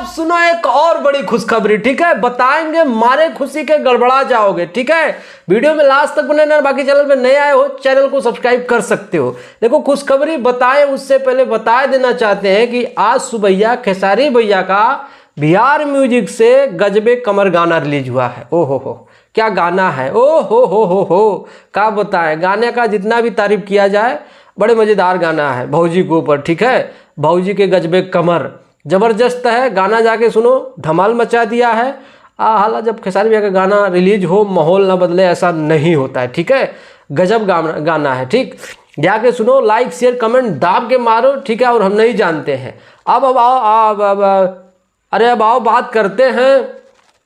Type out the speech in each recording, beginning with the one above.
अब सुनो एक और बड़ी खुशखबरी, ठीक है, बताएंगे, मारे खुशी के गड़बड़ा जाओगे, ठीक है। वीडियो में लास्ट तक बने रहना, बाकी चैनल पे नए आए हो चैनल को सब्सक्राइब कर सकते हो। देखो खुशखबरी बताएं उससे पहले बता देना चाहते हैं कि आज सुबह खेसारी भैया का बिहार म्यूजिक से गजबे कमर गाना रिलीज हुआ है। ओ हो क्या गाना है, ओ हो क्या बताएं। गाने का जितना भी तारीफ किया जाए बड़े मज़ेदार गाना है भौजी के ऊपर, ठीक है। भौजी के गजबे कमर ज़बरदस्त है, गाना जाके सुनो, धमाल मचा दिया है। हालांकि जब खेसारी भैया का गाना रिलीज हो माहौल ना बदले ऐसा नहीं होता है, ठीक है। गजब गाना है, ठीक, जाके सुनो, लाइक शेयर कमेंट दाब के मारो, ठीक है। और हम नहीं जानते हैं अब आओ बात करते हैं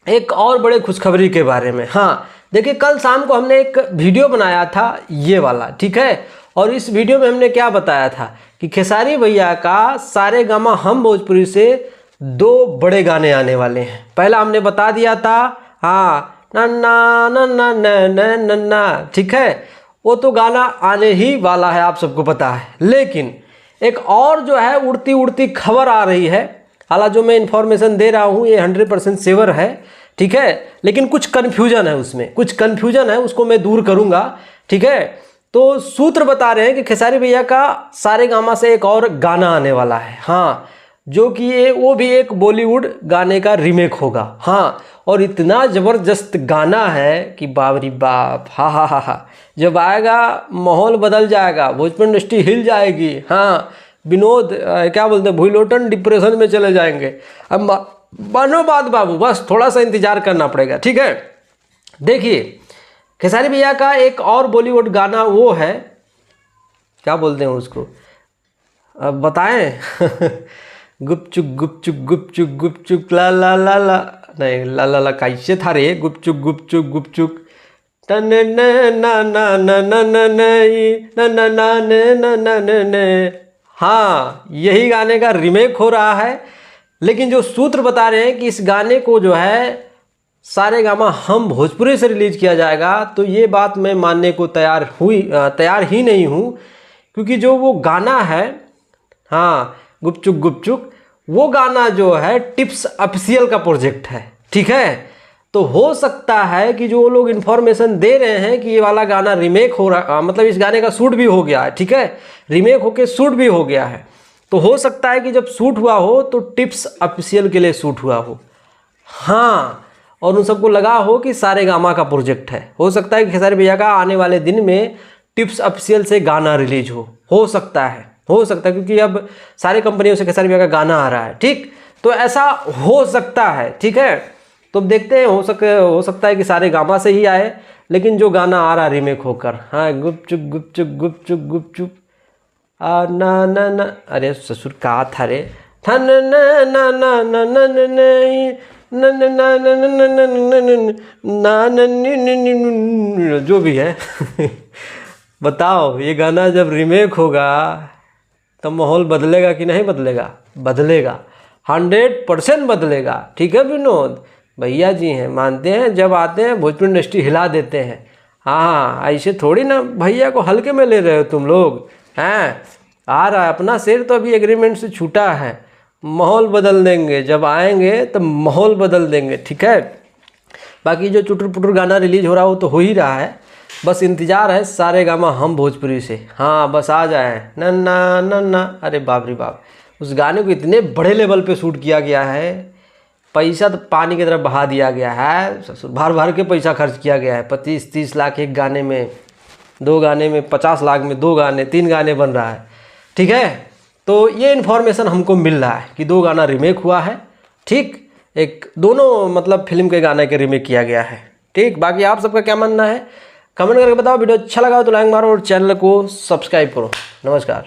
एक और बड़े खुशखबरी के बारे में। हाँ देखिए, कल शाम को हमने एक वीडियो बनाया था ये वाला, ठीक है। और इस वीडियो में हमने क्या बताया था कि खेसारी भैया का सारेगामा हम भोजपुरी से 2 बड़े गाने आने वाले हैं। पहला हमने बता दिया था, हाँ ना ना ना ना ना ना ना, ठीक है, वो तो गाना आने ही वाला है, आप सबको पता है। लेकिन एक और जो है उड़ती उड़ती खबर आ रही है, हालांकि जो मैं इन्फॉर्मेशन दे रहा हूँ ये 100% श्योर है, ठीक है। लेकिन कुछ कन्फ्यूजन है उसमें, कुछ कन्फ्यूजन है, उसको मैं दूर करूँगा, ठीक है। तो सूत्र बता रहे हैं कि खेसारी भैया का सारेगामा से एक और गाना आने वाला है, हाँ, जो कि वो भी एक बॉलीवुड गाने का रीमेक होगा, हाँ। और इतना ज़बरदस्त गाना है कि बाप रे बाप, हा, जब आएगा माहौल बदल जाएगा, भोजपुरी इंडस्ट्री हिल जाएगी, हाँ। विनोद क्या बोलते हैं, भूलोटन डिप्रेशन में चले जाएंगे। अब मानो बात बाबू, बस थोड़ा सा इंतजार करना पड़ेगा, ठीक है। देखिए खेसारी भैया का एक और बॉलीवुड गाना वो है, क्या बोलते हैं उसको, अब बताएं गुपचुक गुपचुक गुपचुक गुपचुक ला ला ला ला, नहीं ला ला ला कैसे था रे, गुपचुक गुपचुक गुपचुक टन न ना ना ना ना ना ना ना ना ना ना, हाँ यही गाने का रीमेक हो रहा है। लेकिन जो सूत्र बता रहे हैं कि इस गाने को जो है सारेगामा हम भोजपुरी से रिलीज किया जाएगा, तो ये बात मैं मानने को तैयार ही नहीं हूँ, क्योंकि जो वो गाना है, हाँ गुपचुक गुपचुक, वो गाना जो है टिप्स ऑफिशियल का प्रोजेक्ट है, ठीक है। तो हो सकता है कि जो लोग इन्फॉर्मेशन दे रहे हैं कि ये वाला गाना रीमेक हो रहा, मतलब इस गाने का शूट भी हो गया है, ठीक है, रीमेक होके शूट भी हो गया है। तो हो सकता है कि जब शूट हुआ हो तो टिप्स ऑफिशियल के लिए शूट हुआ हो, हाँ, और उन सबको लगा हो कि सारेगामा का प्रोजेक्ट है। हो सकता है कि खेसारी भैया का आने वाले दिन में टिप्स ऑफिशियल से गाना रिलीज हो सकता है, क्योंकि अब सारी कंपनियों से खेसारी भैया का गाना आ रहा है, ठीक। तो ऐसा हो सकता है, ठीक है। तो अब देखते हैं, हो सकता है कि सारेगामा से ही आए, लेकिन जो गाना आ रहा है रीमेक होकर, हाँ गुपचुप गुपचुप गुपचुप गुपचुप ना ना ना, अरे ससुर कहा था रे, ना ना ना ना ना ना ना ना, जो भी है बताओ, ये गाना जब रीमेक होगा तब माहौल बदलेगा कि नहीं बदलेगा? बदलेगा, 100% बदलेगा, ठीक है। विनोद भैया जी हैं, मानते हैं, जब आते हैं भोजपुरी इंडस्ट्री हिला देते हैं, हाँ ऐसे थोड़ी ना भैया को हल्के में ले रहे हो तुम लोग, हैं। आ रहा है अपना शेर, तो अभी एग्रीमेंट से छूटा है, माहौल बदल देंगे, जब आएंगे तो माहौल बदल देंगे, ठीक है। बाकी जो चुटर पुटर गाना रिलीज हो रहा है वो तो हो ही रहा है, बस इंतज़ार है सारेगामा हम भोजपुरी से, हाँ बस आ जाए ना ना ना ना। अरे बाप रे बाप, उस गाने को इतने बड़े लेवल पे शूट किया गया है, पैसा तो पानी की तरफ बहा दिया गया है, ससुर भर के पैसा खर्च किया गया है। 25-30 लाख एक गाने में, 2 गाने में 50 लाख में 2 गाने 3 गाने बन रहा है, ठीक है। तो ये इन्फॉर्मेशन हमको मिल रहा है कि 2 गाना रीमेक हुआ है, ठीक, एक दोनों मतलब फिल्म के गाने के रीमेक किया गया है, ठीक। बाकी आप सबका क्या मानना है कमेंट करके बताओ। वीडियो अच्छा लगा तो लाइक मारो और चैनल को सब्सक्राइब करो। नमस्कार।